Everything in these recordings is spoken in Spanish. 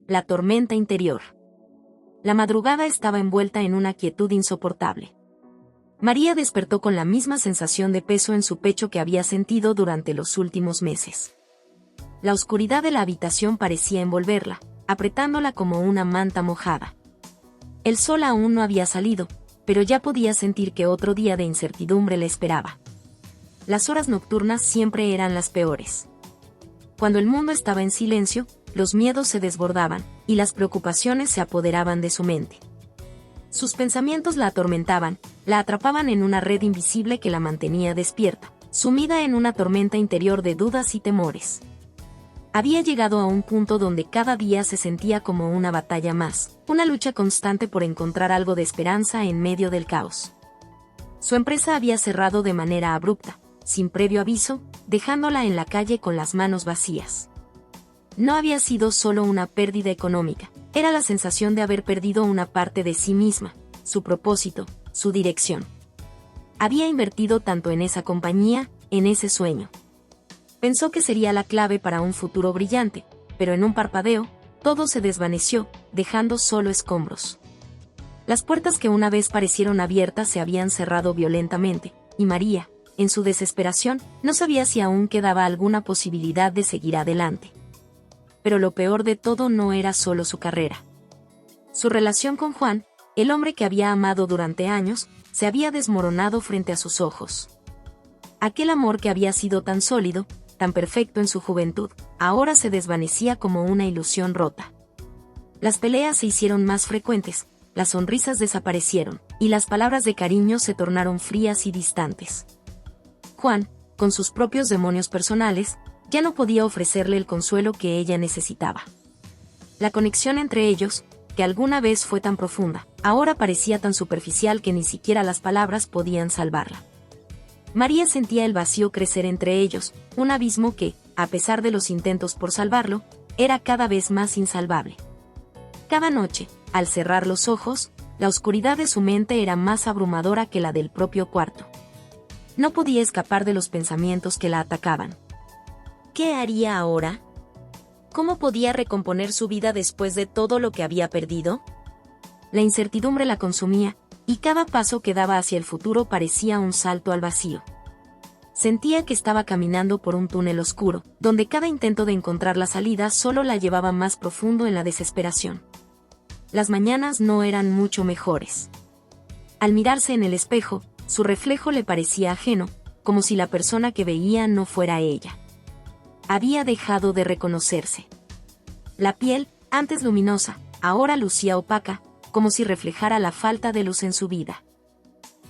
La tormenta interior. La madrugada estaba envuelta en una quietud insoportable. María despertó con la misma sensación de peso en su pecho que había sentido durante los últimos meses. La oscuridad de la habitación parecía envolverla, apretándola como una manta mojada. El sol aún no había salido, pero ya podía sentir que otro día de incertidumbre le esperaba. Las horas nocturnas siempre eran las peores. Cuando el mundo estaba en silencio, los miedos se desbordaban, y las preocupaciones se apoderaban de su mente. Sus pensamientos la atormentaban, la atrapaban en una red invisible que la mantenía despierta, sumida en una tormenta interior de dudas y temores. Había llegado a un punto donde cada día se sentía como una batalla más, una lucha constante por encontrar algo de esperanza en medio del caos. Su empresa había cerrado de manera abrupta, sin previo aviso, dejándola en la calle con las manos vacías. No había sido solo una pérdida económica, era la sensación de haber perdido una parte de sí misma, su propósito, su dirección. Había invertido tanto en esa compañía, en ese sueño. Pensó que sería la clave para un futuro brillante, pero en un parpadeo, todo se desvaneció, dejando solo escombros. Las puertas que una vez parecieron abiertas se habían cerrado violentamente, y María, en su desesperación, no sabía si aún quedaba alguna posibilidad de seguir adelante. Pero lo peor de todo no era solo su carrera. Su relación con Juan, el hombre que había amado durante años, se había desmoronado frente a sus ojos. Aquel amor que había sido tan sólido, tan perfecto en su juventud, ahora se desvanecía como una ilusión rota. Las peleas se hicieron más frecuentes, las sonrisas desaparecieron, y las palabras de cariño se tornaron frías y distantes. Juan, con sus propios demonios personales, ya no podía ofrecerle el consuelo que ella necesitaba. La conexión entre ellos, que alguna vez fue tan profunda, ahora parecía tan superficial que ni siquiera las palabras podían salvarla. María sentía el vacío crecer entre ellos, un abismo que, a pesar de los intentos por salvarlo, era cada vez más insalvable. Cada noche, al cerrar los ojos, la oscuridad de su mente era más abrumadora que la del propio cuarto. No podía escapar de los pensamientos que la atacaban. ¿Qué haría ahora? ¿Cómo podía recomponer su vida después de todo lo que había perdido? La incertidumbre la consumía, y cada paso que daba hacia el futuro parecía un salto al vacío. Sentía que estaba caminando por un túnel oscuro, donde cada intento de encontrar la salida solo la llevaba más profundo en la desesperación. Las mañanas no eran mucho mejores. Al mirarse en el espejo, su reflejo le parecía ajeno, como si la persona que veía no fuera ella. Había dejado de reconocerse. La piel, antes luminosa, ahora lucía opaca, como si reflejara la falta de luz en su vida.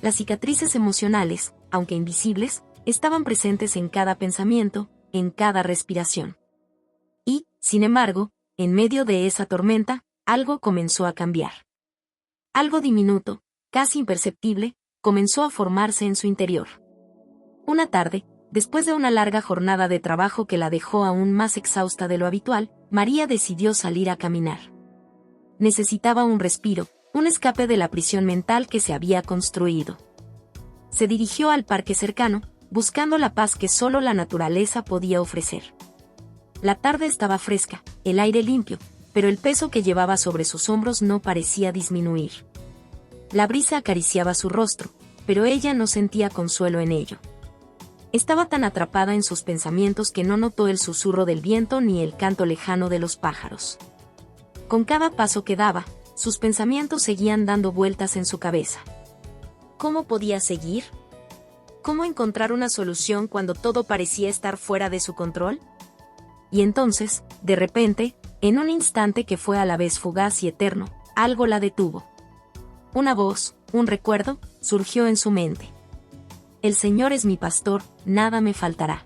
Las cicatrices emocionales, aunque invisibles, estaban presentes en cada pensamiento, en cada respiración. Y, sin embargo, en medio de esa tormenta, algo comenzó a cambiar. Algo diminuto, casi imperceptible, comenzó a formarse en su interior. Una tarde, después de una larga jornada de trabajo que la dejó aún más exhausta de lo habitual, María decidió salir a caminar. Necesitaba un respiro, un escape de la prisión mental que se había construido. Se dirigió al parque cercano, buscando la paz que solo la naturaleza podía ofrecer. La tarde estaba fresca, el aire limpio, pero el peso que llevaba sobre sus hombros no parecía disminuir. La brisa acariciaba su rostro, pero ella no sentía consuelo en ello. Estaba tan atrapada en sus pensamientos que no notó el susurro del viento ni el canto lejano de los pájaros. Con cada paso que daba, sus pensamientos seguían dando vueltas en su cabeza. ¿Cómo podía seguir? ¿Cómo encontrar una solución cuando todo parecía estar fuera de su control? Y entonces, de repente, en un instante que fue a la vez fugaz y eterno, algo la detuvo. Una voz, un recuerdo, surgió en su mente. El Señor es mi pastor, nada me faltará.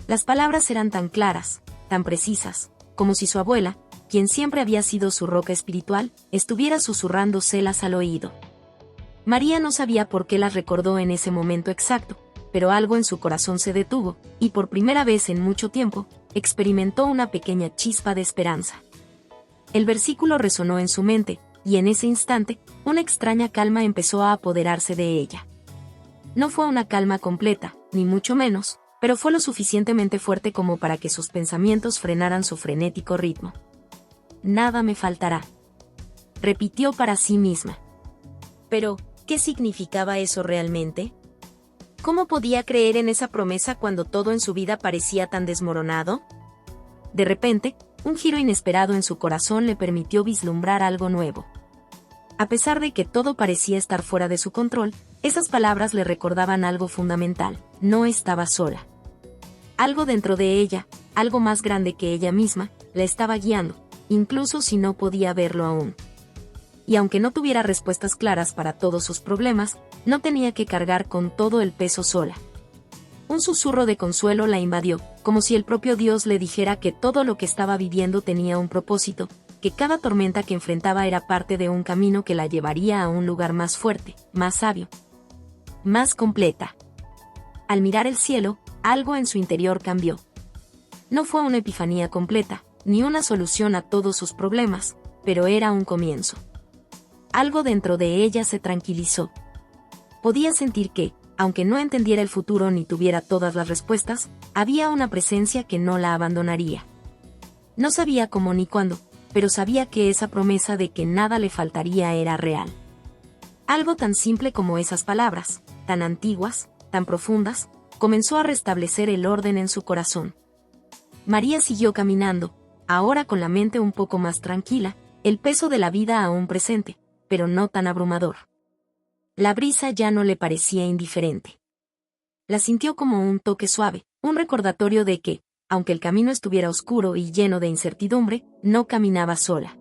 Las palabras eran tan claras, tan precisas, como si su abuela, quien siempre había sido su roca espiritual, estuviera susurrándoselas al oído. María no sabía por qué las recordó en ese momento exacto, pero algo en su corazón se detuvo, y por primera vez en mucho tiempo, experimentó una pequeña chispa de esperanza. El versículo resonó en su mente, y en ese instante, una extraña calma empezó a apoderarse de ella. No fue una calma completa, ni mucho menos, pero fue lo suficientemente fuerte como para que sus pensamientos frenaran su frenético ritmo. nada me faltará. Repitió para sí misma. Pero, ¿qué significaba eso realmente? ¿Cómo podía creer en esa promesa cuando todo en su vida parecía tan desmoronado? De repente, un giro inesperado en su corazón le permitió vislumbrar algo nuevo. A pesar de que todo parecía estar fuera de su control, esas palabras le recordaban algo fundamental: no estaba sola. Algo dentro de ella, algo más grande que ella misma, la estaba guiando, incluso si no podía verlo aún. Y aunque no tuviera respuestas claras para todos sus problemas, no tenía que cargar con todo el peso sola. Un susurro de consuelo la invadió, como si el propio Dios le dijera que todo lo que estaba viviendo tenía un propósito, que cada tormenta que enfrentaba era parte de un camino que la llevaría a un lugar más fuerte, más sabio, más completa. Al mirar el cielo, algo en su interior cambió. No fue una epifanía completa, ni una solución a todos sus problemas, pero era un comienzo. Algo dentro de ella se tranquilizó. Podía sentir que, aunque no entendiera el futuro ni tuviera todas las respuestas, había una presencia que no la abandonaría. No sabía cómo ni cuándo, pero sabía que esa promesa de que nada le faltaría era real. Algo tan simple como esas palabras, tan antiguas, tan profundas, comenzó a restablecer el orden en su corazón. María siguió caminando, ahora con la mente un poco más tranquila, el peso de la vida aún presente, pero no tan abrumador. La brisa ya no le parecía indiferente. La sintió como un toque suave, un recordatorio de que, aunque el camino estuviera oscuro y lleno de incertidumbre, no caminaba sola.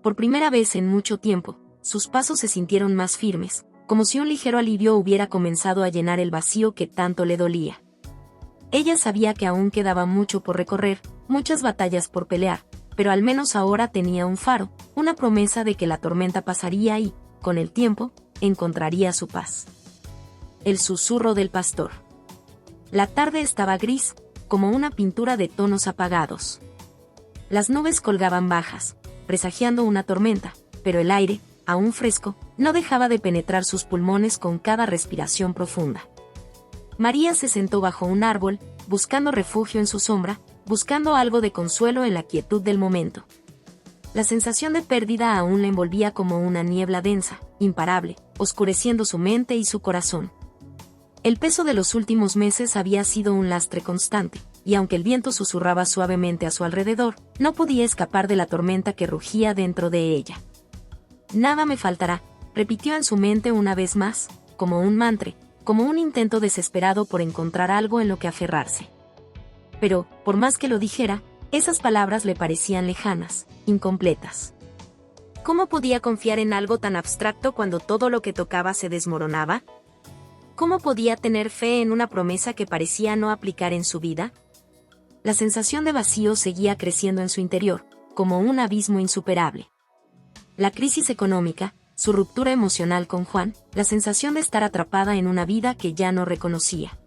Por primera vez en mucho tiempo, sus pasos se sintieron más firmes, como si un ligero alivio hubiera comenzado a llenar el vacío que tanto le dolía. Ella sabía que aún quedaba mucho por recorrer, muchas batallas por pelear, pero al menos ahora tenía un faro, una promesa de que la tormenta pasaría y, con el tiempo, encontraría su paz. El susurro del pastor. La tarde estaba gris, como una pintura de tonos apagados. Las nubes colgaban bajas, presagiando una tormenta, pero el aire, aún fresco, no dejaba de penetrar sus pulmones con cada respiración profunda. María se sentó bajo un árbol, buscando refugio en su sombra, buscando algo de consuelo en la quietud del momento. La sensación de pérdida aún la envolvía como una niebla densa, imparable, oscureciendo su mente y su corazón. El peso de los últimos meses había sido un lastre constante, y aunque el viento susurraba suavemente a su alrededor, no podía escapar de la tormenta que rugía dentro de ella. Nada me faltará, repitió en su mente una vez más, como un mantra, como un intento desesperado por encontrar algo en lo que aferrarse. Pero, por más que lo dijera, esas palabras le parecían lejanas, incompletas. ¿Cómo podía confiar en algo tan abstracto cuando todo lo que tocaba se desmoronaba? ¿Cómo podía tener fe en una promesa que parecía no aplicar en su vida? La sensación de vacío seguía creciendo en su interior, como un abismo insuperable. La crisis económica, su ruptura emocional con Juan, la sensación de estar atrapada en una vida que ya no reconocía.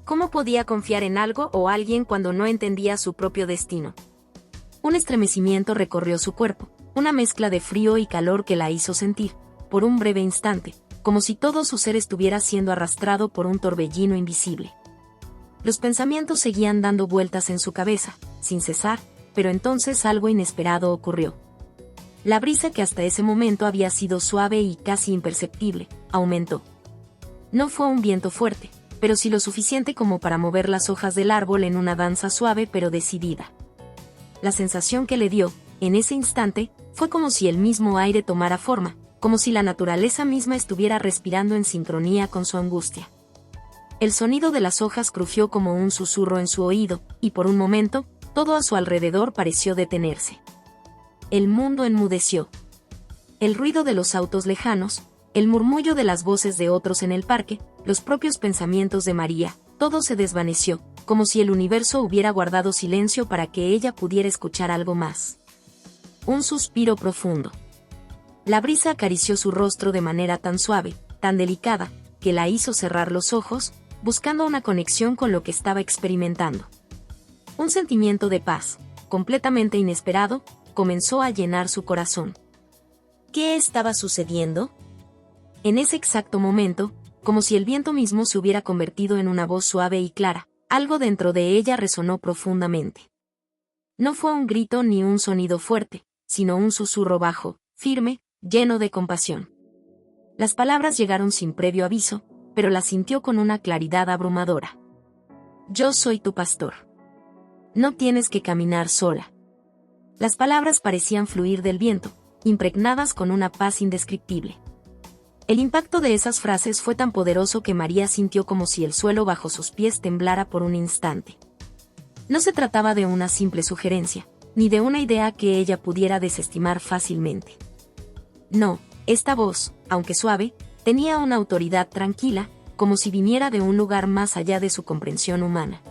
¿Cómo podía confiar en algo o alguien cuando no entendía su propio destino? Un estremecimiento recorrió su cuerpo, una mezcla de frío y calor que la hizo sentir, por un breve instante, como si todo su ser estuviera siendo arrastrado por un torbellino invisible. Los pensamientos seguían dando vueltas en su cabeza, sin cesar, pero entonces algo inesperado ocurrió. La brisa que hasta ese momento había sido suave y casi imperceptible, aumentó. No fue un viento fuerte, pero sí lo suficiente como para mover las hojas del árbol en una danza suave pero decidida. La sensación que le dio, en ese instante, fue como si el mismo aire tomara forma, como si la naturaleza misma estuviera respirando en sincronía con su angustia. El sonido de las hojas crujió como un susurro en su oído, y por un momento, todo a su alrededor pareció detenerse. El mundo enmudeció. El ruido de los autos lejanos, el murmullo de las voces de otros en el parque, los propios pensamientos de María, todo se desvaneció, como si el universo hubiera guardado silencio para que ella pudiera escuchar algo más. Un suspiro profundo. La brisa acarició su rostro de manera tan suave, tan delicada, que la hizo cerrar los ojos, buscando una conexión con lo que estaba experimentando. Un sentimiento de paz, completamente inesperado, comenzó a llenar su corazón. ¿Qué estaba sucediendo? En ese exacto momento, como si el viento mismo se hubiera convertido en una voz suave y clara, algo dentro de ella resonó profundamente. No fue un grito ni un sonido fuerte, sino un susurro bajo, firme, lleno de compasión. Las palabras llegaron sin previo aviso, pero las sintió con una claridad abrumadora. Yo soy tu pastor. No tienes que caminar sola. Las palabras parecían fluir del viento, impregnadas con una paz indescriptible. El impacto de esas frases fue tan poderoso que María sintió como si el suelo bajo sus pies temblara por un instante. No se trataba de una simple sugerencia, ni de una idea que ella pudiera desestimar fácilmente. No, esta voz, aunque suave, tenía una autoridad tranquila, como si viniera de un lugar más allá de su comprensión humana.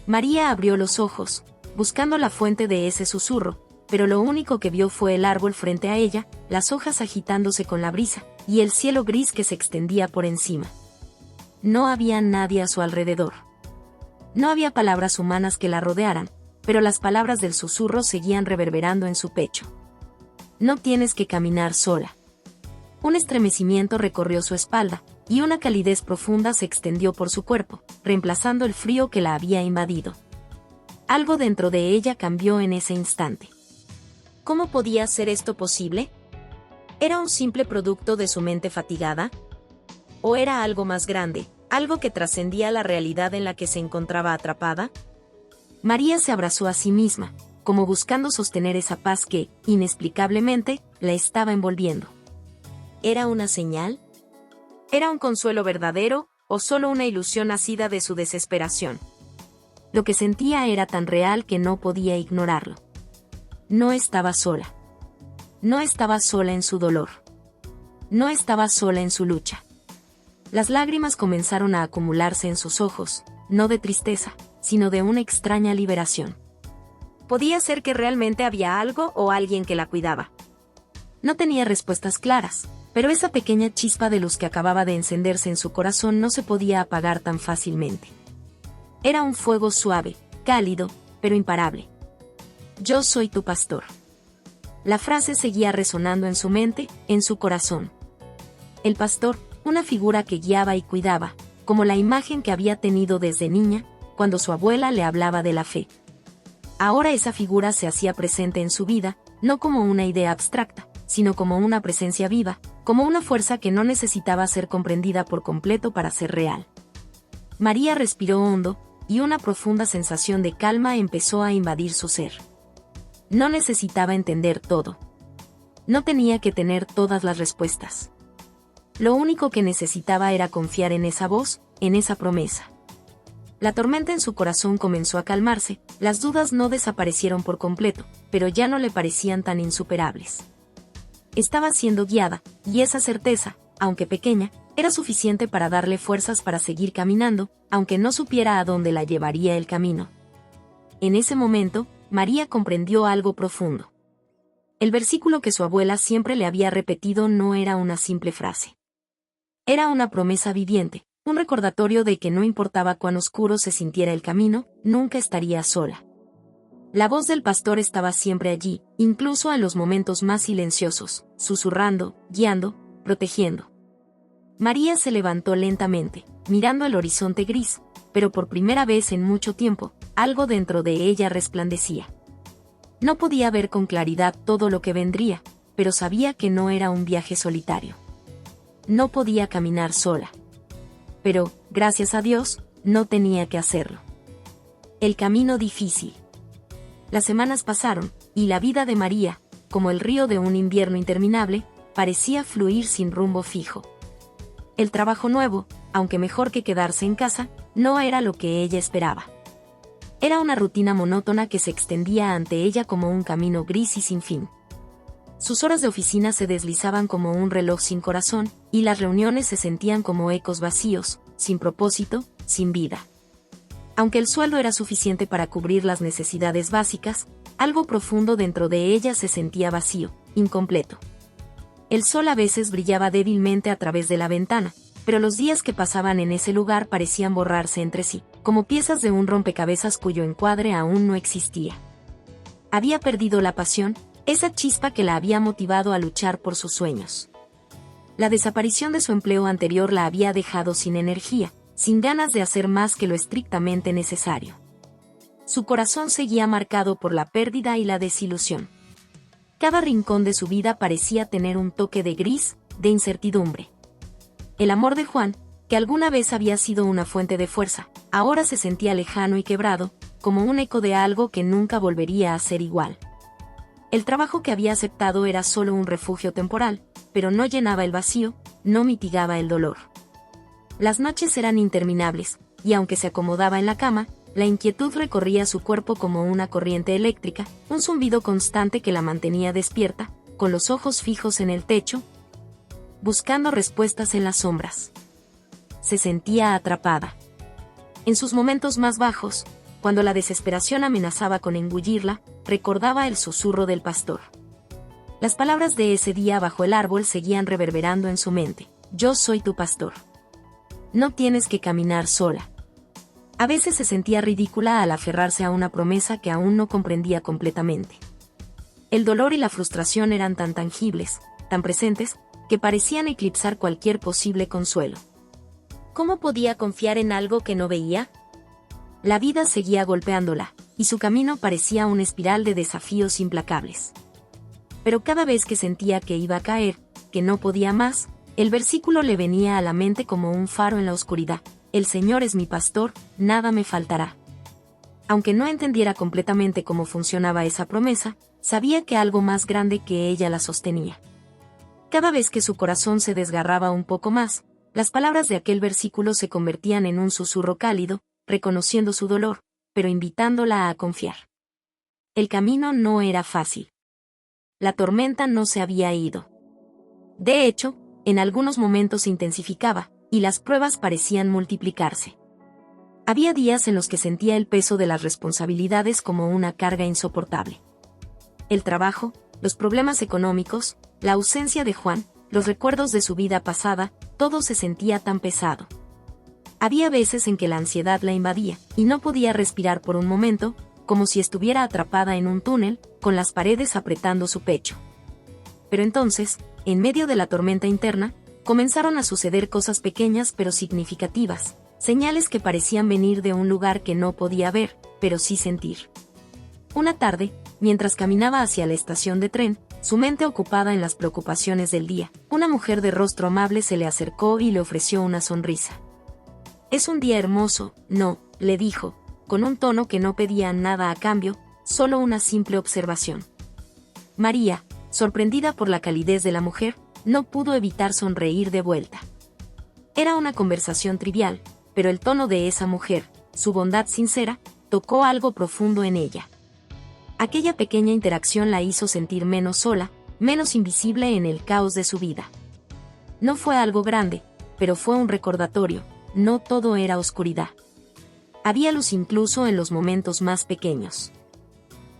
María abrió los ojos, buscando la fuente de ese susurro, pero lo único que vio fue el árbol frente a ella, las hojas agitándose con la brisa, y el cielo gris que se extendía por encima. No había nadie a su alrededor. No había palabras humanas que la rodearan, pero las palabras del susurro seguían reverberando en su pecho. No tienes que caminar sola. Un estremecimiento recorrió su espalda, y una calidez profunda se extendió por su cuerpo, reemplazando el frío que la había invadido. Algo dentro de ella cambió en ese instante. ¿Cómo podía ser esto posible? ¿Era un simple producto de su mente fatigada? ¿O era algo más grande, algo que trascendía la realidad en la que se encontraba atrapada? María se abrazó a sí misma, como buscando sostener esa paz que, inexplicablemente, la estaba envolviendo. ¿Era una señal? ¿Era un consuelo verdadero, o solo una ilusión nacida de su desesperación? Lo que sentía era tan real que no podía ignorarlo. No estaba sola. No estaba sola en su dolor. No estaba sola en su lucha. Las lágrimas comenzaron a acumularse en sus ojos, no de tristeza, sino de una extraña liberación. Podía ser que realmente había algo o alguien que la cuidaba. No tenía respuestas claras, pero esa pequeña chispa de luz que acababa de encenderse en su corazón no se podía apagar tan fácilmente. Era un fuego suave, cálido, pero imparable. Yo soy tu pastor. La frase seguía resonando en su mente, en su corazón. El pastor, una figura que guiaba y cuidaba, como la imagen que había tenido desde niña, cuando su abuela le hablaba de la fe. Ahora esa figura se hacía presente en su vida, no como una idea abstracta, sino como una presencia viva, como una fuerza que no necesitaba ser comprendida por completo para ser real. María respiró hondo, y una profunda sensación de calma empezó a invadir su ser. No necesitaba entender todo. No tenía que tener todas las respuestas. Lo único que necesitaba era confiar en esa voz, en esa promesa. La tormenta en su corazón comenzó a calmarse, las dudas no desaparecieron por completo, pero ya no le parecían tan insuperables. Estaba siendo guiada, y esa certeza, aunque pequeña, era suficiente para darle fuerzas para seguir caminando, aunque no supiera a dónde la llevaría el camino. En ese momento, María comprendió algo profundo. El versículo que su abuela siempre le había repetido no era una simple frase. Era una promesa viviente, un recordatorio de que no importaba cuán oscuro se sintiera el camino, nunca estaría sola. La voz del pastor estaba siempre allí, incluso en los momentos más silenciosos, susurrando, guiando, protegiendo. María se levantó lentamente, mirando el horizonte gris, pero por primera vez en mucho tiempo, algo dentro de ella resplandecía. No podía ver con claridad todo lo que vendría, pero sabía que no era un viaje solitario. No podía caminar sola. Pero, gracias a Dios, no tenía que hacerlo. El camino difícil. Las semanas pasaron, y la vida de María, como el río de un invierno interminable, parecía fluir sin rumbo fijo. El trabajo nuevo, aunque mejor que quedarse en casa, no era lo que ella esperaba. Era una rutina monótona que se extendía ante ella como un camino gris y sin fin. Sus horas de oficina se deslizaban como un reloj sin corazón, y las reuniones se sentían como ecos vacíos, sin propósito, sin vida. Aunque el sueldo era suficiente para cubrir las necesidades básicas, algo profundo dentro de ella se sentía vacío, incompleto. El sol a veces brillaba débilmente a través de la ventana, pero los días que pasaban en ese lugar parecían borrarse entre sí, como piezas de un rompecabezas cuyo encuadre aún no existía. Había perdido la pasión, esa chispa que la había motivado a luchar por sus sueños. La desaparición de su empleo anterior la había dejado sin energía, sin ganas de hacer más que lo estrictamente necesario. Su corazón seguía marcado por la pérdida y la desilusión. Cada rincón de su vida parecía tener un toque de gris, de incertidumbre. El amor de Juan, que alguna vez había sido una fuente de fuerza, ahora se sentía lejano y quebrado, como un eco de algo que nunca volvería a ser igual. El trabajo que había aceptado era solo un refugio temporal, pero no llenaba el vacío, no mitigaba el dolor. Las noches eran interminables, y aunque se acomodaba en la cama, la inquietud recorría su cuerpo como una corriente eléctrica, un zumbido constante que la mantenía despierta, con los ojos fijos en el techo, buscando respuestas en las sombras. Se sentía atrapada. En sus momentos más bajos, cuando la desesperación amenazaba con engullirla, recordaba el susurro del pastor. Las palabras de ese día bajo el árbol seguían reverberando en su mente. Yo soy tu pastor. No tienes que caminar sola. A veces se sentía ridícula al aferrarse a una promesa que aún no comprendía completamente. El dolor y la frustración eran tan tangibles, tan presentes, que parecían eclipsar cualquier posible consuelo. ¿Cómo podía confiar en algo que no veía? La vida seguía golpeándola, y su camino parecía una espiral de desafíos implacables. Pero cada vez que sentía que iba a caer, que no podía más, el versículo le venía a la mente como un faro en la oscuridad. El Señor es mi pastor, nada me faltará. Aunque no entendiera completamente cómo funcionaba esa promesa, sabía que algo más grande que ella la sostenía. Cada vez que su corazón se desgarraba un poco más, las palabras de aquel versículo se convertían en un susurro cálido, reconociendo su dolor, pero invitándola a confiar. El camino no era fácil. La tormenta no se había ido. De hecho, en algunos momentos se intensificaba, y las pruebas parecían multiplicarse. Había días en los que sentía el peso de las responsabilidades como una carga insoportable. El trabajo, los problemas económicos, la ausencia de Juan, los recuerdos de su vida pasada, todo se sentía tan pesado. Había veces en que la ansiedad la invadía, y no podía respirar por un momento, como si estuviera atrapada en un túnel, con las paredes apretando su pecho. Pero entonces, en medio de la tormenta interna, comenzaron a suceder cosas pequeñas pero significativas, señales que parecían venir de un lugar que no podía ver, pero sí sentir. Una tarde, mientras caminaba hacia la estación de tren, su mente ocupada en las preocupaciones del día, una mujer de rostro amable se le acercó y le ofreció una sonrisa. «Es un día hermoso, ¿no?», le dijo, con un tono que no pedía nada a cambio, solo una simple observación. María, sorprendida por la calidez de la mujer, no pudo evitar sonreír de vuelta. Era una conversación trivial, pero el tono de esa mujer, su bondad sincera, tocó algo profundo en ella. Aquella pequeña interacción la hizo sentir menos sola, menos invisible en el caos de su vida. No fue algo grande, pero fue un recordatorio, no todo era oscuridad. Había luz incluso en los momentos más pequeños.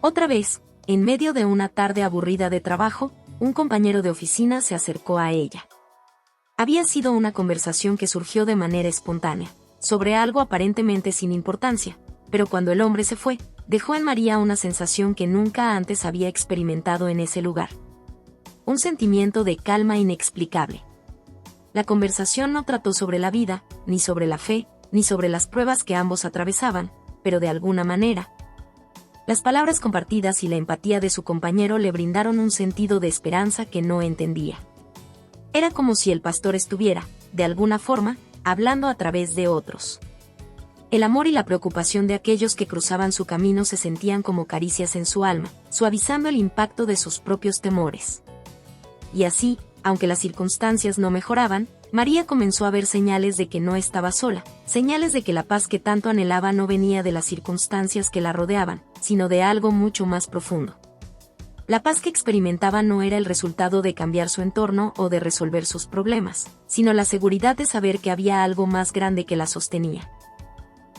Otra vez, en medio de una tarde aburrida de trabajo, un compañero de oficina se acercó a ella. Había sido una conversación que surgió de manera espontánea, sobre algo aparentemente sin importancia, pero cuando el hombre se fue, dejó en María una sensación que nunca antes había experimentado en ese lugar. Un sentimiento de calma inexplicable. La conversación no trató sobre la vida, ni sobre la fe, ni sobre las pruebas que ambos atravesaban, pero de alguna manera, las palabras compartidas y la empatía de su compañero le brindaron un sentido de esperanza que no entendía. Era como si el pastor estuviera, de alguna forma, hablando a través de otros. El amor y la preocupación de aquellos que cruzaban su camino se sentían como caricias en su alma, suavizando el impacto de sus propios temores. Y así, aunque las circunstancias no mejoraban, María comenzó a ver señales de que no estaba sola, señales de que la paz que tanto anhelaba no venía de las circunstancias que la rodeaban, sino de algo mucho más profundo. La paz que experimentaba no era el resultado de cambiar su entorno o de resolver sus problemas, sino la seguridad de saber que había algo más grande que la sostenía.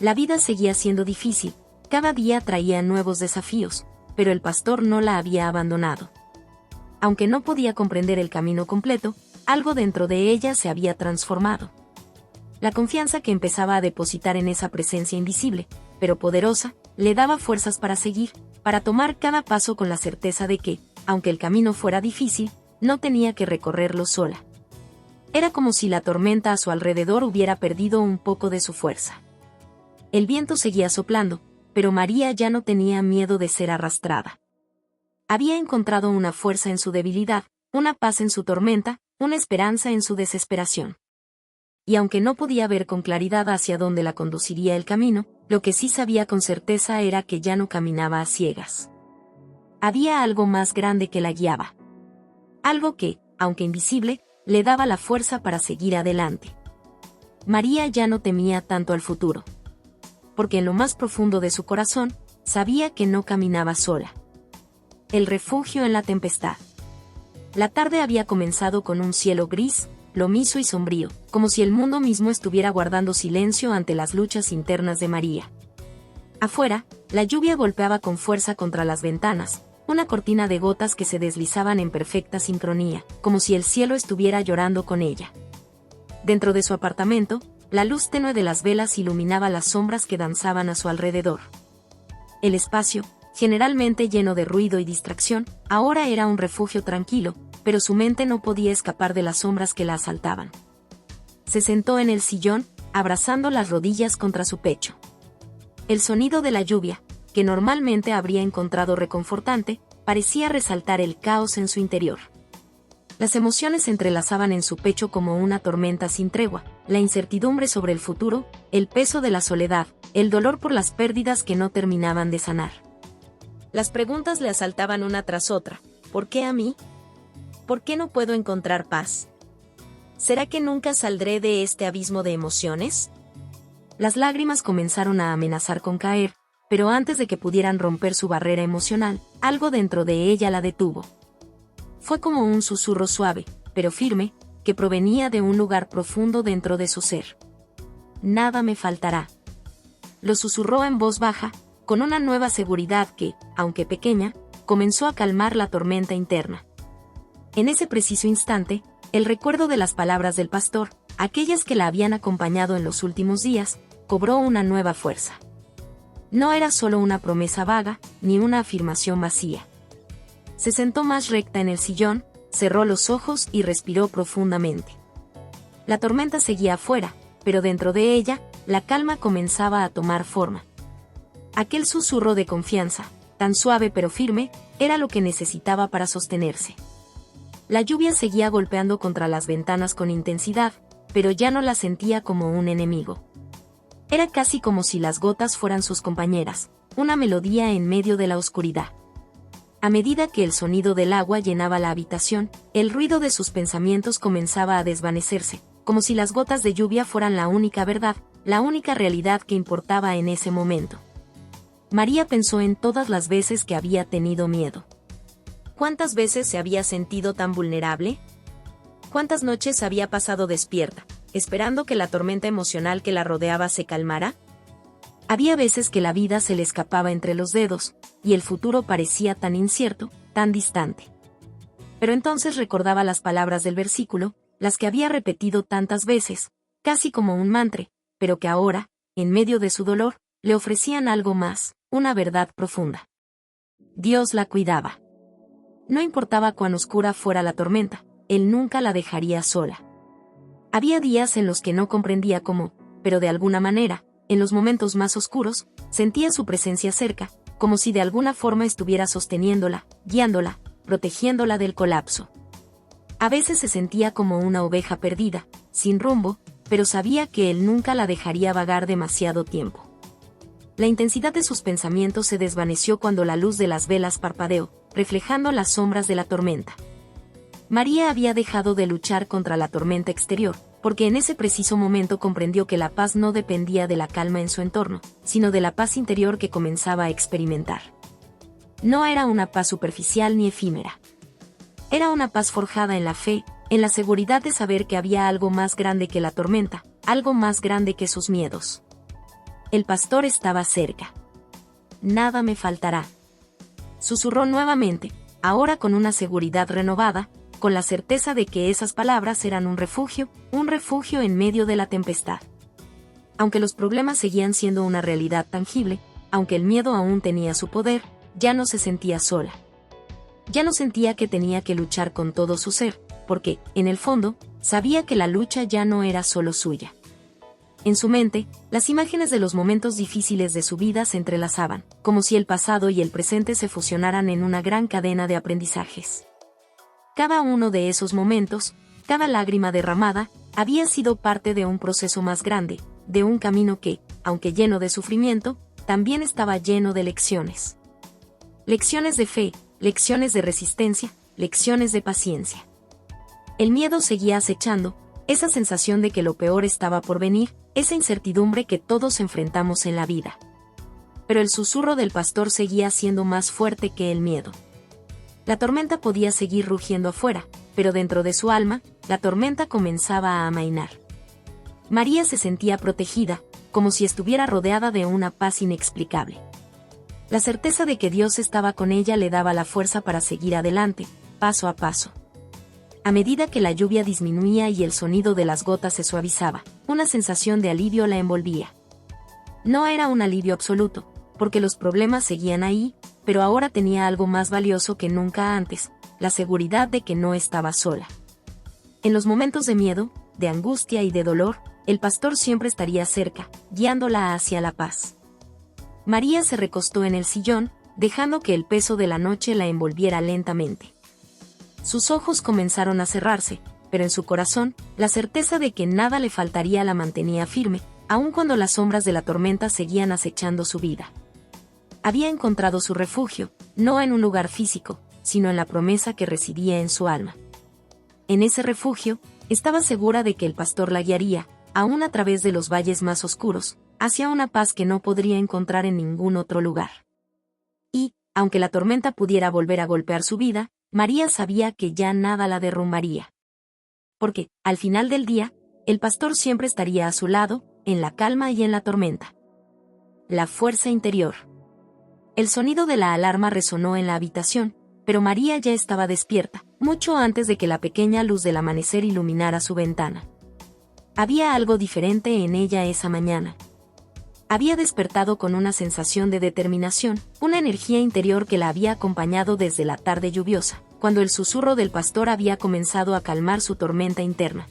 La vida seguía siendo difícil, cada día traía nuevos desafíos, pero el pastor no la había abandonado. Aunque no podía comprender el camino completo, algo dentro de ella se había transformado. La confianza que empezaba a depositar en esa presencia invisible, pero poderosa, le daba fuerzas para seguir, para tomar cada paso con la certeza de que, aunque el camino fuera difícil, no tenía que recorrerlo sola. Era como si la tormenta a su alrededor hubiera perdido un poco de su fuerza. El viento seguía soplando, pero María ya no tenía miedo de ser arrastrada. Había encontrado una fuerza en su debilidad, una paz en su tormenta, una esperanza en su desesperación. Y aunque no podía ver con claridad hacia dónde la conduciría el camino, lo que sí sabía con certeza era que ya no caminaba a ciegas. Había algo más grande que la guiaba. Algo que, aunque invisible, le daba la fuerza para seguir adelante. María ya no temía tanto al futuro. Porque en lo más profundo de su corazón, sabía que no caminaba sola. El refugio en la tempestad. La tarde había comenzado con un cielo gris, plomizo y sombrío, como si el mundo mismo estuviera guardando silencio ante las luchas internas de María. Afuera, la lluvia golpeaba con fuerza contra las ventanas, una cortina de gotas que se deslizaban en perfecta sincronía, como si el cielo estuviera llorando con ella. Dentro de su apartamento, la luz tenue de las velas iluminaba las sombras que danzaban a su alrededor. El espacio, generalmente lleno de ruido y distracción, ahora era un refugio tranquilo, pero su mente no podía escapar de las sombras que la asaltaban. Se sentó en el sillón, abrazando las rodillas contra su pecho. El sonido de la lluvia, que normalmente habría encontrado reconfortante, parecía resaltar el caos en su interior. Las emociones se entrelazaban en su pecho como una tormenta sin tregua, la incertidumbre sobre el futuro, el peso de la soledad, el dolor por las pérdidas que no terminaban de sanar. Las preguntas le asaltaban una tras otra. ¿Por qué a mí? ¿Por qué no puedo encontrar paz? ¿Será que nunca saldré de este abismo de emociones? Las lágrimas comenzaron a amenazar con caer, pero antes de que pudieran romper su barrera emocional, algo dentro de ella la detuvo. Fue como un susurro suave, pero firme, que provenía de un lugar profundo dentro de su ser. Nada me faltará. Lo susurró en voz baja, con una nueva seguridad que, aunque pequeña, comenzó a calmar la tormenta interna. En ese preciso instante, el recuerdo de las palabras del pastor, aquellas que la habían acompañado en los últimos días, cobró una nueva fuerza. No era solo una promesa vaga, ni una afirmación vacía. Se sentó más recta en el sillón, cerró los ojos y respiró profundamente. La tormenta seguía afuera, pero dentro de ella, la calma comenzaba a tomar forma. Aquel susurro de confianza, tan suave pero firme, era lo que necesitaba para sostenerse. La lluvia seguía golpeando contra las ventanas con intensidad, pero ya no la sentía como un enemigo. Era casi como si las gotas fueran sus compañeras, una melodía en medio de la oscuridad. A medida que el sonido del agua llenaba la habitación, el ruido de sus pensamientos comenzaba a desvanecerse, como si las gotas de lluvia fueran la única verdad, la única realidad que importaba en ese momento. María pensó en todas las veces que había tenido miedo. ¿Cuántas veces se había sentido tan vulnerable? ¿Cuántas noches había pasado despierta, esperando que la tormenta emocional que la rodeaba se calmara? Había veces que la vida se le escapaba entre los dedos, y el futuro parecía tan incierto, tan distante. Pero entonces recordaba las palabras del versículo, las que había repetido tantas veces, casi como un mantra, pero que ahora, en medio de su dolor, le ofrecían algo más, una verdad profunda. Dios la cuidaba. No importaba cuán oscura fuera la tormenta, Él nunca la dejaría sola. Había días en los que no comprendía cómo, pero de alguna manera, en los momentos más oscuros, sentía su presencia cerca, como si de alguna forma estuviera sosteniéndola, guiándola, protegiéndola del colapso. A veces se sentía como una oveja perdida, sin rumbo, pero sabía que Él nunca la dejaría vagar demasiado tiempo. La intensidad de sus pensamientos se desvaneció cuando la luz de las velas parpadeó, reflejando las sombras de la tormenta. María había dejado de luchar contra la tormenta exterior, porque en ese preciso momento comprendió que la paz no dependía de la calma en su entorno, sino de la paz interior que comenzaba a experimentar. No era una paz superficial ni efímera. Era una paz forjada en la fe, en la seguridad de saber que había algo más grande que la tormenta, algo más grande que sus miedos. El pastor estaba cerca. Nada me faltará. Susurró nuevamente, ahora con una seguridad renovada, con la certeza de que esas palabras eran un refugio en medio de la tempestad. Aunque los problemas seguían siendo una realidad tangible, aunque el miedo aún tenía su poder, ya no se sentía sola. Ya no sentía que tenía que luchar con todo su ser, porque, en el fondo, sabía que la lucha ya no era solo suya. En su mente, las imágenes de los momentos difíciles de su vida se entrelazaban, como si el pasado y el presente se fusionaran en una gran cadena de aprendizajes. Cada uno de esos momentos, cada lágrima derramada, había sido parte de un proceso más grande, de un camino que, aunque lleno de sufrimiento, también estaba lleno de lecciones. Lecciones de fe, lecciones de resistencia, lecciones de paciencia. El miedo seguía acechando, esa sensación de que lo peor estaba por venir, esa incertidumbre que todos enfrentamos en la vida. Pero el susurro del pastor seguía siendo más fuerte que el miedo. La tormenta podía seguir rugiendo afuera, pero dentro de su alma, la tormenta comenzaba a amainar. María se sentía protegida, como si estuviera rodeada de una paz inexplicable. La certeza de que Dios estaba con ella le daba la fuerza para seguir adelante, paso a paso. A medida que la lluvia disminuía y el sonido de las gotas se suavizaba, una sensación de alivio la envolvía. No era un alivio absoluto, porque los problemas seguían ahí, pero ahora tenía algo más valioso que nunca antes, la seguridad de que no estaba sola. En los momentos de miedo, de angustia y de dolor, el pastor siempre estaría cerca, guiándola hacia la paz. María se recostó en el sillón, dejando que el peso de la noche la envolviera lentamente. Sus ojos comenzaron a cerrarse, pero en su corazón, la certeza de que nada le faltaría la mantenía firme, aun cuando las sombras de la tormenta seguían acechando su vida. Había encontrado su refugio, no en un lugar físico, sino en la promesa que residía en su alma. En ese refugio, estaba segura de que el pastor la guiaría, aún a través de los valles más oscuros, hacia una paz que no podría encontrar en ningún otro lugar. Y, aunque la tormenta pudiera volver a golpear su vida, María sabía que ya nada la derrumbaría. Porque, al final del día, el pastor siempre estaría a su lado, en la calma y en la tormenta. La fuerza interior. El sonido de la alarma resonó en la habitación, pero María ya estaba despierta, mucho antes de que la pequeña luz del amanecer iluminara su ventana. Había algo diferente en ella esa mañana. Había despertado con una sensación de determinación, una energía interior que la había acompañado desde la tarde lluviosa, cuando el susurro del pastor había comenzado a calmar su tormenta interna.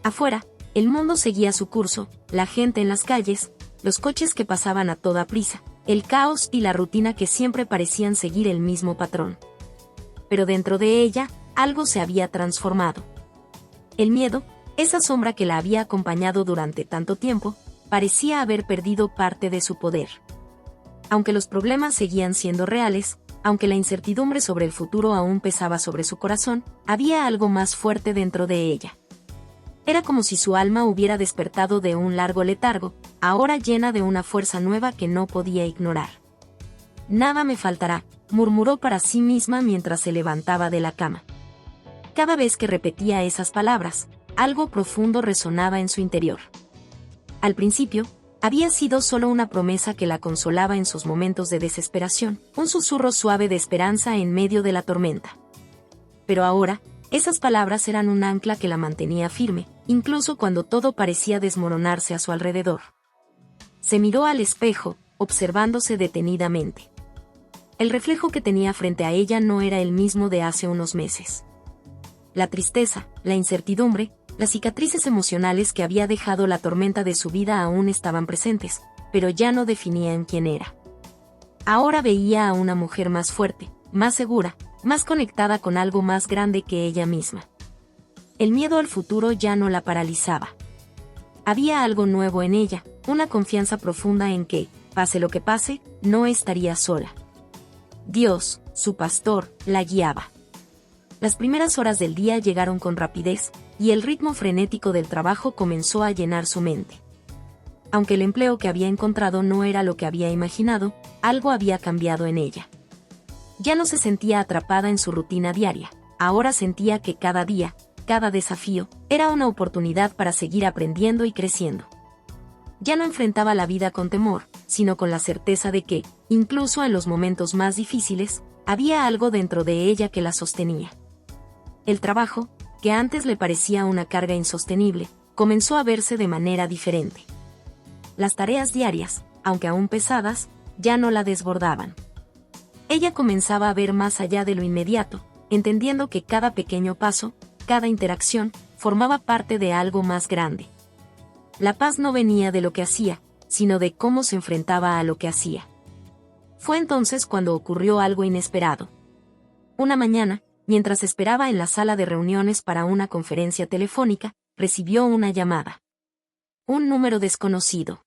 Afuera, el mundo seguía su curso, la gente en las calles, los coches que pasaban a toda prisa, el caos y la rutina que siempre parecían seguir el mismo patrón. Pero dentro de ella, algo se había transformado. El miedo, esa sombra que la había acompañado durante tanto tiempo, parecía haber perdido parte de su poder. Aunque los problemas seguían siendo reales, aunque la incertidumbre sobre el futuro aún pesaba sobre su corazón, había algo más fuerte dentro de ella. Era como si su alma hubiera despertado de un largo letargo, ahora llena de una fuerza nueva que no podía ignorar. «Nada me faltará», murmuró para sí misma mientras se levantaba de la cama. Cada vez que repetía esas palabras, algo profundo resonaba en su interior. Al principio, había sido solo una promesa que la consolaba en sus momentos de desesperación, un susurro suave de esperanza en medio de la tormenta. Pero ahora, esas palabras eran un ancla que la mantenía firme, incluso cuando todo parecía desmoronarse a su alrededor. Se miró al espejo, observándose detenidamente. El reflejo que tenía frente a ella no era el mismo de hace unos meses. La tristeza, la incertidumbre, las cicatrices emocionales que había dejado la tormenta de su vida aún estaban presentes, pero ya no definían quién era. Ahora veía a una mujer más fuerte, más segura, más conectada con algo más grande que ella misma. El miedo al futuro ya no la paralizaba. Había algo nuevo en ella, una confianza profunda en que, pase lo que pase, no estaría sola. Dios, su pastor, la guiaba. Las primeras horas del día llegaron con rapidez, y el ritmo frenético del trabajo comenzó a llenar su mente. Aunque el empleo que había encontrado no era lo que había imaginado, algo había cambiado en ella. Ya no se sentía atrapada en su rutina diaria, ahora sentía que cada día, cada desafío, era una oportunidad para seguir aprendiendo y creciendo. Ya no enfrentaba la vida con temor, sino con la certeza de que, incluso en los momentos más difíciles, había algo dentro de ella que la sostenía. El trabajo, que antes le parecía una carga insostenible, comenzó a verse de manera diferente. Las tareas diarias, aunque aún pesadas, ya no la desbordaban. Ella comenzaba a ver más allá de lo inmediato, entendiendo que cada pequeño paso, cada interacción, formaba parte de algo más grande. La paz no venía de lo que hacía, sino de cómo se enfrentaba a lo que hacía. Fue entonces cuando ocurrió algo inesperado. Una mañana, mientras esperaba en la sala de reuniones para una conferencia telefónica, recibió una llamada. Un número desconocido.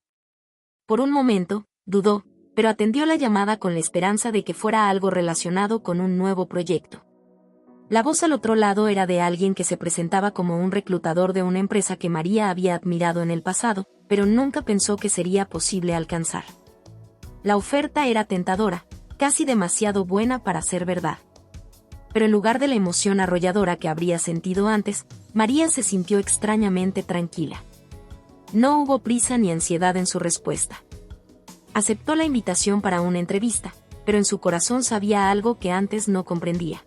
Por un momento, dudó, pero atendió la llamada con la esperanza de que fuera algo relacionado con un nuevo proyecto. La voz al otro lado era de alguien que se presentaba como un reclutador de una empresa que María había admirado en el pasado, pero nunca pensó que sería posible alcanzar. La oferta era tentadora, casi demasiado buena para ser verdad. Pero en lugar de la emoción arrolladora que habría sentido antes, María se sintió extrañamente tranquila. No hubo prisa ni ansiedad en su respuesta. Aceptó la invitación para una entrevista, pero en su corazón sabía algo que antes no comprendía.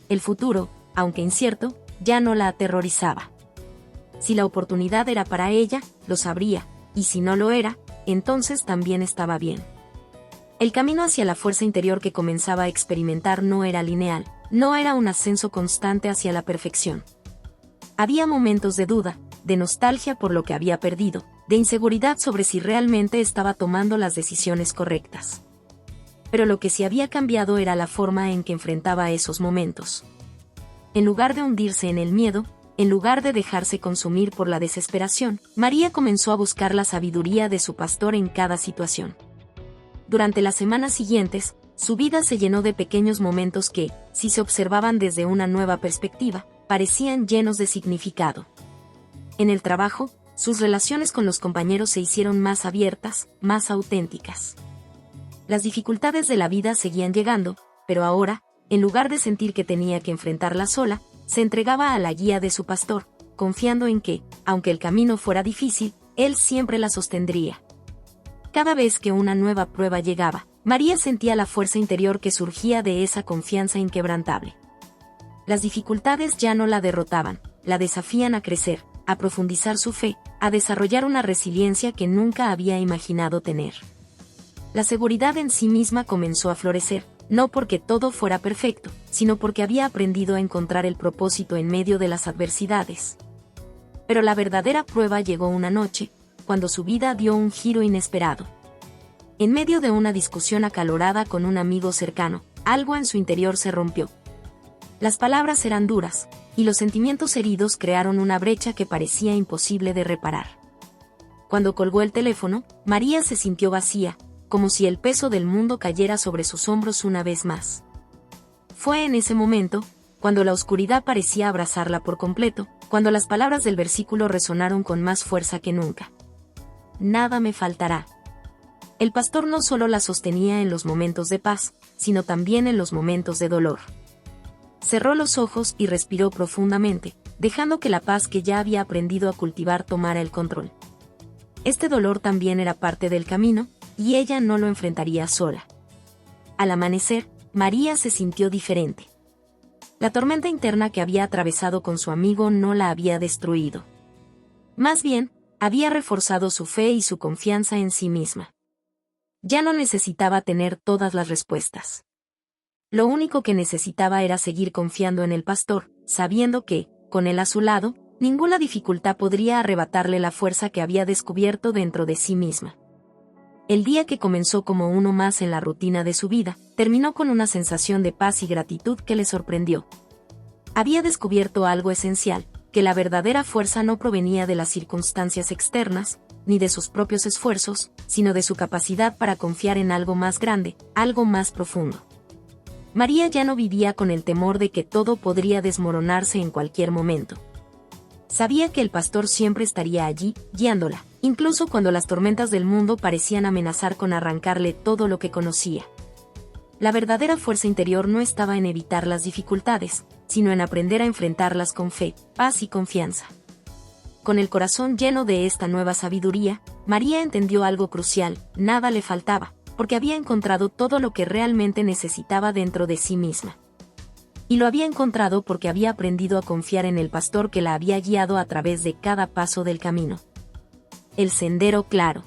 El futuro, aunque incierto, ya no la aterrorizaba. Si la oportunidad era para ella, lo sabría, y si no lo era, entonces también estaba bien. El camino hacia la fuerza interior que comenzaba a experimentar no era lineal, no era un ascenso constante hacia la perfección. Había momentos de duda, de nostalgia por lo que había perdido, de inseguridad sobre si realmente estaba tomando las decisiones correctas. Pero lo que sí había cambiado era la forma en que enfrentaba esos momentos. En lugar de hundirse en el miedo, en lugar de dejarse consumir por la desesperación, María comenzó a buscar la sabiduría de su pastor en cada situación. Durante las semanas siguientes, su vida se llenó de pequeños momentos que, si se observaban desde una nueva perspectiva, parecían llenos de significado. En el trabajo, sus relaciones con los compañeros se hicieron más abiertas, más auténticas. Las dificultades de la vida seguían llegando, pero ahora, en lugar de sentir que tenía que enfrentarlas sola, se entregaba a la guía de su pastor, confiando en que, aunque el camino fuera difícil, él siempre la sostendría. Cada vez que una nueva prueba llegaba, María sentía la fuerza interior que surgía de esa confianza inquebrantable. Las dificultades ya no la derrotaban, la desafían a crecer, a profundizar su fe, a desarrollar una resiliencia que nunca había imaginado tener. La seguridad en sí misma comenzó a florecer, no porque todo fuera perfecto, sino porque había aprendido a encontrar el propósito en medio de las adversidades. Pero la verdadera prueba llegó una noche, cuando su vida dio un giro inesperado. En medio de una discusión acalorada con un amigo cercano, algo en su interior se rompió. Las palabras eran duras, y los sentimientos heridos crearon una brecha que parecía imposible de reparar. Cuando colgó el teléfono, María se sintió vacía, como si el peso del mundo cayera sobre sus hombros una vez más. Fue en ese momento, cuando la oscuridad parecía abrazarla por completo, cuando las palabras del versículo resonaron con más fuerza que nunca. Nada me faltará. El pastor no solo la sostenía en los momentos de paz, sino también en los momentos de dolor. Cerró los ojos y respiró profundamente, dejando que la paz que ya había aprendido a cultivar tomara el control. Este dolor también era parte del camino, y ella no lo enfrentaría sola. Al amanecer, María se sintió diferente. La tormenta interna que había atravesado con su amigo no la había destruido. Más bien, había reforzado su fe y su confianza en sí misma. Ya no necesitaba tener todas las respuestas. Lo único que necesitaba era seguir confiando en el pastor, sabiendo que, con él a su lado, ninguna dificultad podría arrebatarle la fuerza que había descubierto dentro de sí misma. El día que comenzó como uno más en la rutina de su vida, terminó con una sensación de paz y gratitud que le sorprendió. Había descubierto algo esencial, que la verdadera fuerza no provenía de las circunstancias externas, ni de sus propios esfuerzos, sino de su capacidad para confiar en algo más grande, algo más profundo. María ya no vivía con el temor de que todo podría desmoronarse en cualquier momento. Sabía que el pastor siempre estaría allí, guiándola, incluso cuando las tormentas del mundo parecían amenazar con arrancarle todo lo que conocía. La verdadera fuerza interior no estaba en evitar las dificultades, sino en aprender a enfrentarlas con fe, paz y confianza. Con el corazón lleno de esta nueva sabiduría, María entendió algo crucial: nada le faltaba, porque había encontrado todo lo que realmente necesitaba dentro de sí misma. Y lo había encontrado porque había aprendido a confiar en el pastor que la había guiado a través de cada paso del camino. El sendero claro.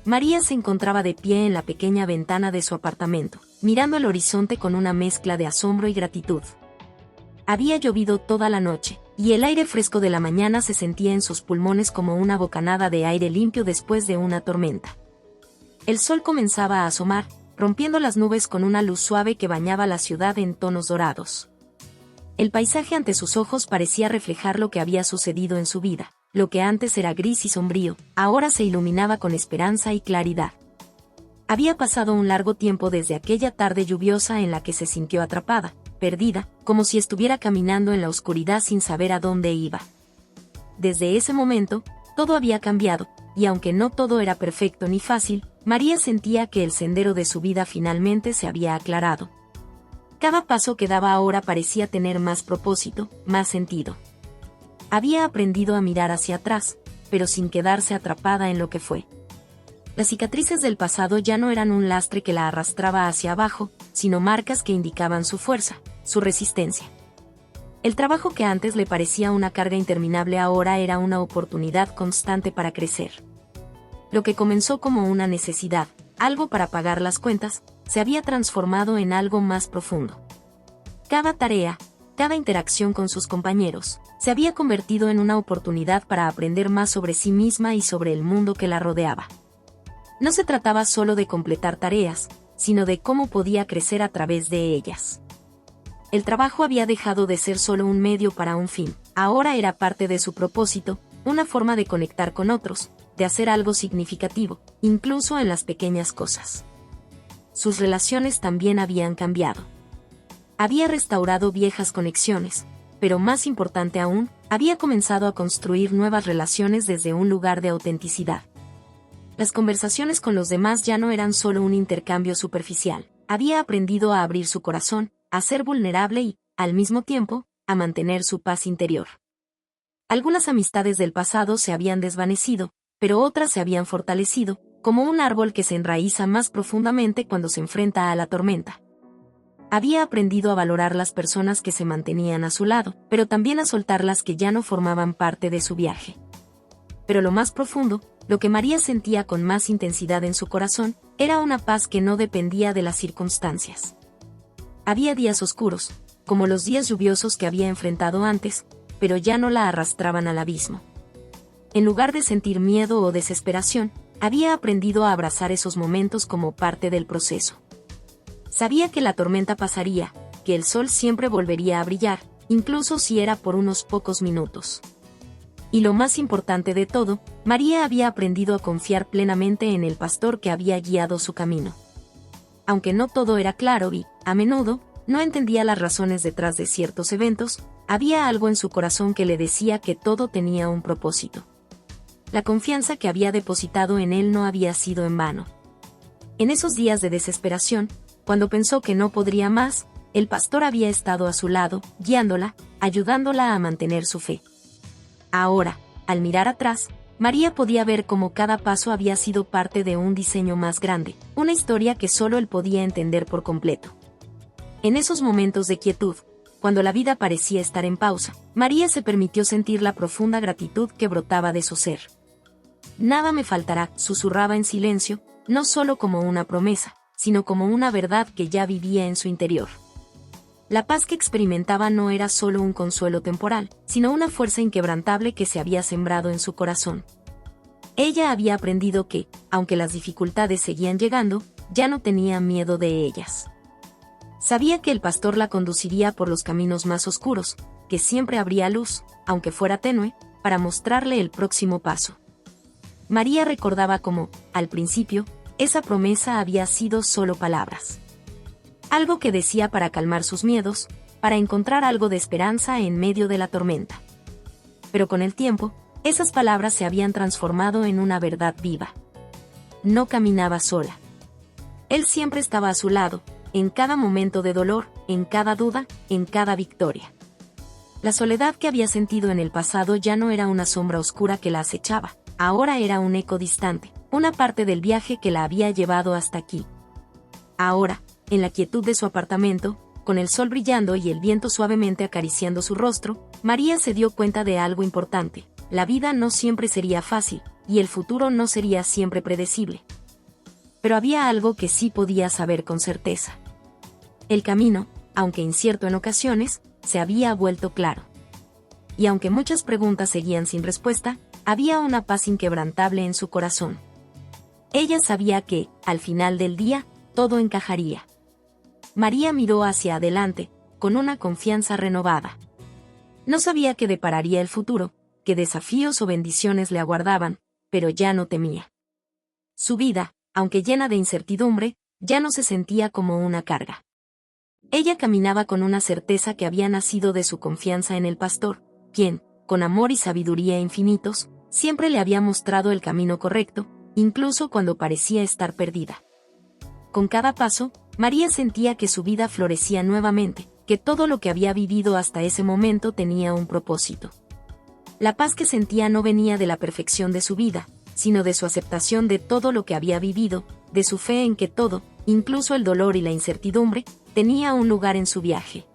María se encontraba de pie en la pequeña ventana de su apartamento, mirando el horizonte con una mezcla de asombro y gratitud. Había llovido toda la noche, y el aire fresco de la mañana se sentía en sus pulmones como una bocanada de aire limpio después de una tormenta. El sol comenzaba a asomar, rompiendo las nubes con una luz suave que bañaba la ciudad en tonos dorados. El paisaje ante sus ojos parecía reflejar lo que había sucedido en su vida. Lo que antes era gris y sombrío, ahora se iluminaba con esperanza y claridad. Había pasado un largo tiempo desde aquella tarde lluviosa en la que se sintió atrapada, perdida, como si estuviera caminando en la oscuridad sin saber a dónde iba. Desde ese momento, todo había cambiado, y aunque no todo era perfecto ni fácil, María sentía que el sendero de su vida finalmente se había aclarado. Cada paso que daba ahora parecía tener más propósito, más sentido. Había aprendido a mirar hacia atrás, pero sin quedarse atrapada en lo que fue. Las cicatrices del pasado ya no eran un lastre que la arrastraba hacia abajo, sino marcas que indicaban su fuerza, su resistencia. El trabajo que antes le parecía una carga interminable ahora era una oportunidad constante para crecer. Lo que comenzó como una necesidad, algo para pagar las cuentas, se había transformado en algo más profundo. Cada tarea, cada interacción con sus compañeros, se había convertido en una oportunidad para aprender más sobre sí misma y sobre el mundo que la rodeaba. No se trataba solo de completar tareas, sino de cómo podía crecer a través de ellas. El trabajo había dejado de ser solo un medio para un fin, ahora era parte de su propósito, una forma de conectar con otros, de hacer algo significativo, incluso en las pequeñas cosas. Sus relaciones también habían cambiado. Había restaurado viejas conexiones, pero más importante aún, había comenzado a construir nuevas relaciones desde un lugar de autenticidad. Las conversaciones con los demás ya no eran solo un intercambio superficial. Había aprendido a abrir su corazón, a ser vulnerable y, al mismo tiempo, a mantener su paz interior. Algunas amistades del pasado se habían desvanecido, pero otras se habían fortalecido, como un árbol que se enraiza más profundamente cuando se enfrenta a la tormenta. Había aprendido a valorar las personas que se mantenían a su lado, pero también a soltar las que ya no formaban parte de su viaje. Pero lo más profundo, lo que María sentía con más intensidad en su corazón, era una paz que no dependía de las circunstancias. Había días oscuros, como los días lluviosos que había enfrentado antes, pero ya no la arrastraban al abismo. En lugar de sentir miedo o desesperación, había aprendido a abrazar esos momentos como parte del proceso. Sabía que la tormenta pasaría, que el sol siempre volvería a brillar, incluso si era por unos pocos minutos. Y lo más importante de todo, María había aprendido a confiar plenamente en el pastor que había guiado su camino. Aunque no todo era claro y, a menudo, no entendía las razones detrás de ciertos eventos, había algo en su corazón que le decía que todo tenía un propósito. La confianza que había depositado en él no había sido en vano. En esos días de desesperación, cuando pensó que no podría más, el pastor había estado a su lado, guiándola, ayudándola a mantener su fe. Ahora, al mirar atrás, María podía ver cómo cada paso había sido parte de un diseño más grande, una historia que solo él podía entender por completo. En esos momentos de quietud, cuando la vida parecía estar en pausa, María se permitió sentir la profunda gratitud que brotaba de su ser. Nada me faltará, susurraba en silencio, no solo como una promesa, sino como una verdad que ya vivía en su interior. La paz que experimentaba no era solo un consuelo temporal, sino una fuerza inquebrantable que se había sembrado en su corazón. Ella había aprendido que, aunque las dificultades seguían llegando, ya no tenía miedo de ellas. Sabía que el pastor la conduciría por los caminos más oscuros, que siempre habría luz, aunque fuera tenue, para mostrarle el próximo paso. María recordaba cómo, al principio, esa promesa había sido solo palabras. Algo que decía para calmar sus miedos, para encontrar algo de esperanza en medio de la tormenta. Pero con el tiempo, esas palabras se habían transformado en una verdad viva. No caminaba sola. Él siempre estaba a su lado, en cada momento de dolor, en cada duda, en cada victoria. La soledad que había sentido en el pasado ya no era una sombra oscura que la acechaba, ahora era un eco distante, una parte del viaje que la había llevado hasta aquí. Ahora, en la quietud de su apartamento, con el sol brillando y el viento suavemente acariciando su rostro, María se dio cuenta de algo importante: la vida no siempre sería fácil, y el futuro no sería siempre predecible. Pero había algo que sí podía saber con certeza. El camino, aunque incierto en ocasiones, se había vuelto claro. Y aunque muchas preguntas seguían sin respuesta, había una paz inquebrantable en su corazón. Ella sabía que, al final del día, todo encajaría. María miró hacia adelante, con una confianza renovada. No sabía qué depararía el futuro, qué desafíos o bendiciones le aguardaban, pero ya no temía. Su vida, aunque llena de incertidumbre, ya no se sentía como una carga. Ella caminaba con una certeza que había nacido de su confianza en el pastor, quien, con amor y sabiduría infinitos, siempre le había mostrado el camino correcto, incluso cuando parecía estar perdida. Con cada paso, María sentía que su vida florecía nuevamente, que todo lo que había vivido hasta ese momento tenía un propósito. La paz que sentía no venía de la perfección de su vida, sino de su aceptación de todo lo que había vivido, de su fe en que todo, incluso el dolor y la incertidumbre, tenía un lugar en su viaje.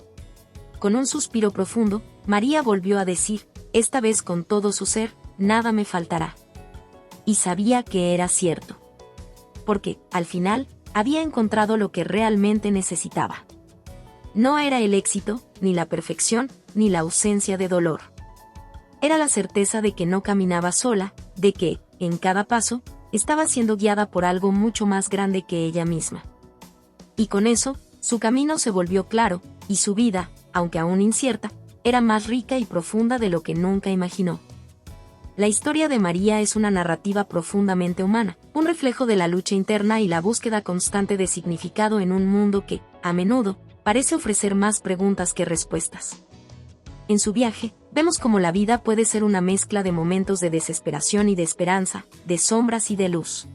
Con un suspiro profundo, María volvió a decir, esta vez con todo su ser, nada me faltará. Y sabía que era cierto. Porque, al final, había encontrado lo que realmente necesitaba. No era el éxito, ni la perfección, ni la ausencia de dolor. Era la certeza de que no caminaba sola, de que, en cada paso, estaba siendo guiada por algo mucho más grande que ella misma. Y con eso, su camino se volvió claro, y su vida, aunque aún incierta, era más rica y profunda de lo que nunca imaginó. La historia de María es una narrativa profundamente humana, un reflejo de la lucha interna y la búsqueda constante de significado en un mundo que, a menudo, parece ofrecer más preguntas que respuestas. En su viaje, vemos cómo la vida puede ser una mezcla de momentos de desesperación y de esperanza, de sombras y de luz.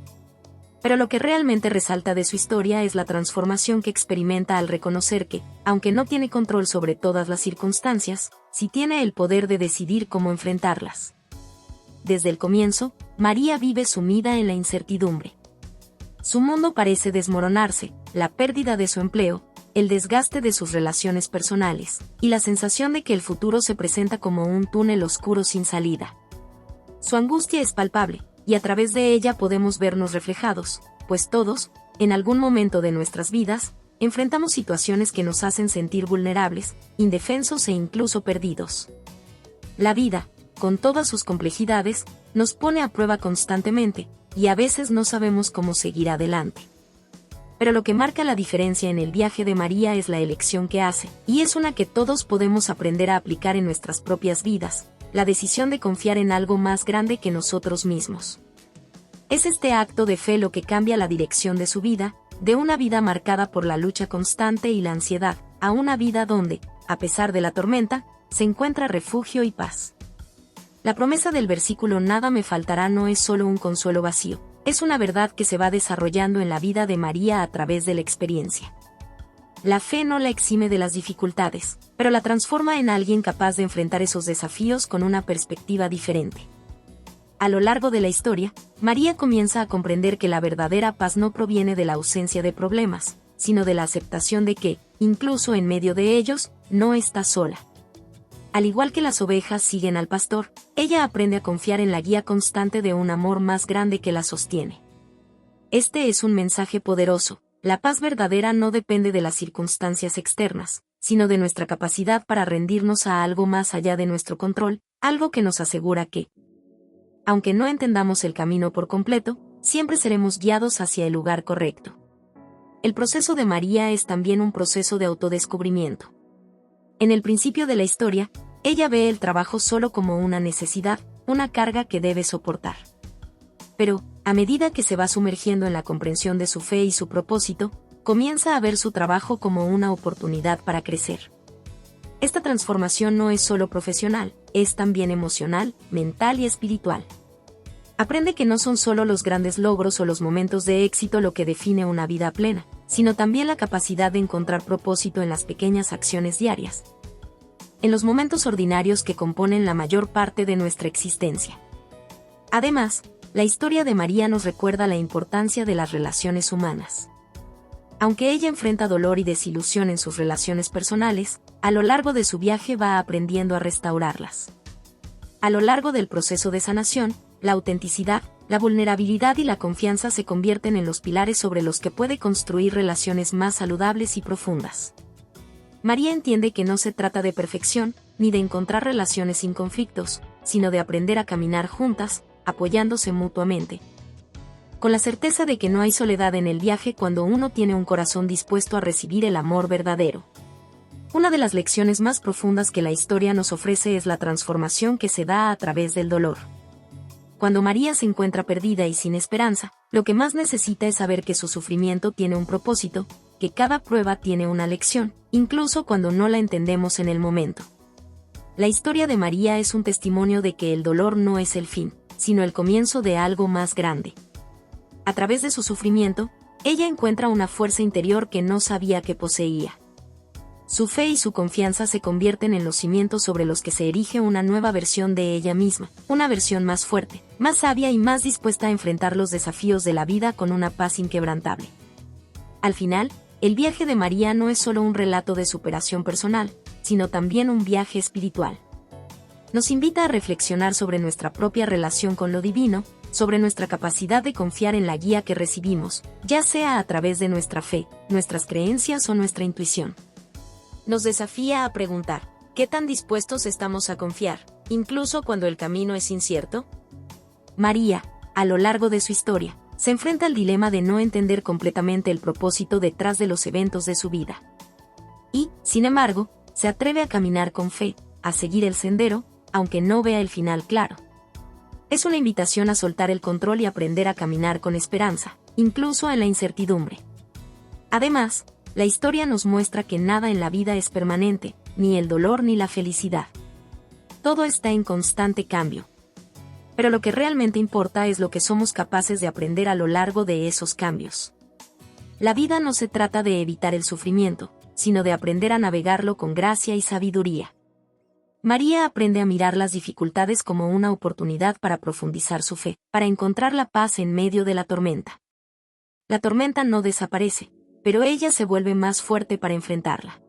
Pero lo que realmente resalta de su historia es la transformación que experimenta al reconocer que, aunque no tiene control sobre todas las circunstancias, sí tiene el poder de decidir cómo enfrentarlas. Desde el comienzo, María vive sumida en la incertidumbre. Su mundo parece desmoronarse, la pérdida de su empleo, el desgaste de sus relaciones personales, y la sensación de que el futuro se presenta como un túnel oscuro sin salida. Su angustia es palpable, y a través de ella podemos vernos reflejados, pues todos, en algún momento de nuestras vidas, enfrentamos situaciones que nos hacen sentir vulnerables, indefensos e incluso perdidos. La vida, con todas sus complejidades, nos pone a prueba constantemente, y a veces no sabemos cómo seguir adelante. Pero lo que marca la diferencia en el viaje de María es la elección que hace, y es una que todos podemos aprender a aplicar en nuestras propias vidas, la decisión de confiar en algo más grande que nosotros mismos. Es este acto de fe lo que cambia la dirección de su vida, de una vida marcada por la lucha constante y la ansiedad, a una vida donde, a pesar de la tormenta, se encuentra refugio y paz. La promesa del versículo nada me faltará no es solo un consuelo vacío, es una verdad que se va desarrollando en la vida de María a través de la experiencia. La fe no la exime de las dificultades, pero la transforma en alguien capaz de enfrentar esos desafíos con una perspectiva diferente. A lo largo de la historia, María comienza a comprender que la verdadera paz no proviene de la ausencia de problemas, sino de la aceptación de que, incluso en medio de ellos, no está sola. Al igual que las ovejas siguen al pastor, ella aprende a confiar en la guía constante de un amor más grande que la sostiene. Este es un mensaje poderoso. La paz verdadera no depende de las circunstancias externas, sino de nuestra capacidad para rendirnos a algo más allá de nuestro control, algo que nos asegura que, aunque no entendamos el camino por completo, siempre seremos guiados hacia el lugar correcto. El proceso de María es también un proceso de autodescubrimiento. En el principio de la historia, ella ve el trabajo solo como una necesidad, una carga que debe soportar. Pero, a medida que se va sumergiendo en la comprensión de su fe y su propósito, comienza a ver su trabajo como una oportunidad para crecer. Esta transformación no es solo profesional, es también emocional, mental y espiritual. Aprende que no son solo los grandes logros o los momentos de éxito lo que define una vida plena, sino también la capacidad de encontrar propósito en las pequeñas acciones diarias, en los momentos ordinarios que componen la mayor parte de nuestra existencia. Además, la historia de María nos recuerda la importancia de las relaciones humanas. Aunque ella enfrenta dolor y desilusión en sus relaciones personales, a lo largo de su viaje va aprendiendo a restaurarlas. A lo largo del proceso de sanación, la autenticidad, la vulnerabilidad y la confianza se convierten en los pilares sobre los que puede construir relaciones más saludables y profundas. María entiende que no se trata de perfección, ni de encontrar relaciones sin conflictos, sino de aprender a caminar juntas, apoyándose mutuamente. Con la certeza de que no hay soledad en el viaje cuando uno tiene un corazón dispuesto a recibir el amor verdadero. Una de las lecciones más profundas que la historia nos ofrece es la transformación que se da a través del dolor. Cuando María se encuentra perdida y sin esperanza, lo que más necesita es saber que su sufrimiento tiene un propósito, que cada prueba tiene una lección, incluso cuando no la entendemos en el momento. La historia de María es un testimonio de que el dolor no es el fin, sino el comienzo de algo más grande. A través de su sufrimiento, ella encuentra una fuerza interior que no sabía que poseía. Su fe y su confianza se convierten en los cimientos sobre los que se erige una nueva versión de ella misma, una versión más fuerte, más sabia y más dispuesta a enfrentar los desafíos de la vida con una paz inquebrantable. Al final, el viaje de María no es solo un relato de superación personal, sino también un viaje espiritual. Nos invita a reflexionar sobre nuestra propia relación con lo divino, sobre nuestra capacidad de confiar en la guía que recibimos, ya sea a través de nuestra fe, nuestras creencias o nuestra intuición. Nos desafía a preguntar, ¿qué tan dispuestos estamos a confiar, incluso cuando el camino es incierto? María, a lo largo de su historia, se enfrenta al dilema de no entender completamente el propósito detrás de los eventos de su vida. Y, sin embargo, se atreve a caminar con fe, a seguir el sendero, aunque no vea el final claro. Es una invitación a soltar el control y aprender a caminar con esperanza, incluso en la incertidumbre. Además, la historia nos muestra que nada en la vida es permanente, ni el dolor ni la felicidad. Todo está en constante cambio. Pero lo que realmente importa es lo que somos capaces de aprender a lo largo de esos cambios. La vida no se trata de evitar el sufrimiento, sino de aprender a navegarlo con gracia y sabiduría. María aprende a mirar las dificultades como una oportunidad para profundizar su fe, para encontrar la paz en medio de la tormenta. La tormenta no desaparece, pero ella se vuelve más fuerte para enfrentarla.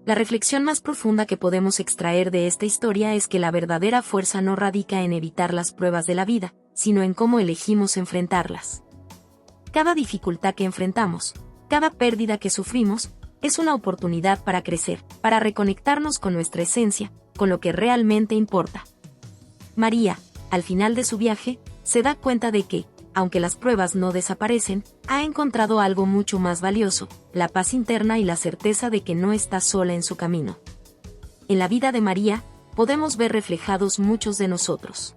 La reflexión más profunda que podemos extraer de esta historia es que la verdadera fuerza no radica en evitar las pruebas de la vida, sino en cómo elegimos enfrentarlas. Cada dificultad que enfrentamos, cada pérdida que sufrimos, es una oportunidad para crecer, para reconectarnos con nuestra esencia, con lo que realmente importa. María, al final de su viaje, se da cuenta de que, aunque las pruebas no desaparecen, ha encontrado algo mucho más valioso, la paz interna y la certeza de que no está sola en su camino. En la vida de María, podemos ver reflejados muchos de nosotros.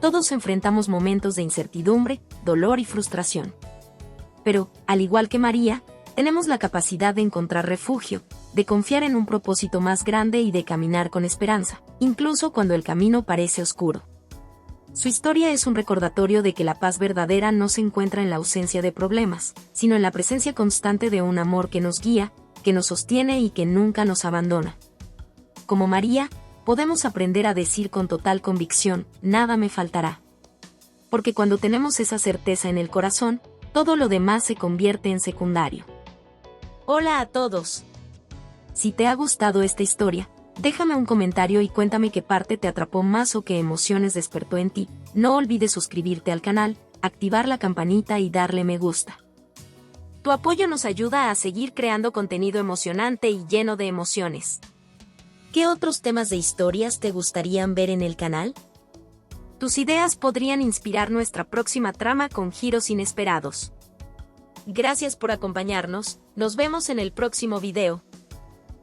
Todos enfrentamos momentos de incertidumbre, dolor y frustración. Pero, al igual que María, tenemos la capacidad de encontrar refugio, de confiar en un propósito más grande y de caminar con esperanza, incluso cuando el camino parece oscuro. Su historia es un recordatorio de que la paz verdadera no se encuentra en la ausencia de problemas, sino en la presencia constante de un amor que nos guía, que nos sostiene y que nunca nos abandona. Como María, podemos aprender a decir con total convicción, nada me faltará. Porque cuando tenemos esa certeza en el corazón, todo lo demás se convierte en secundario. Hola a todos. Si te ha gustado esta historia, déjame un comentario y cuéntame qué parte te atrapó más o qué emociones despertó en ti. No olvides suscribirte al canal, activar la campanita y darle me gusta. Tu apoyo nos ayuda a seguir creando contenido emocionante y lleno de emociones. ¿Qué otros temas de historias te gustarían ver en el canal? Tus ideas podrían inspirar nuestra próxima trama con giros inesperados. Gracias por acompañarnos, nos vemos en el próximo video.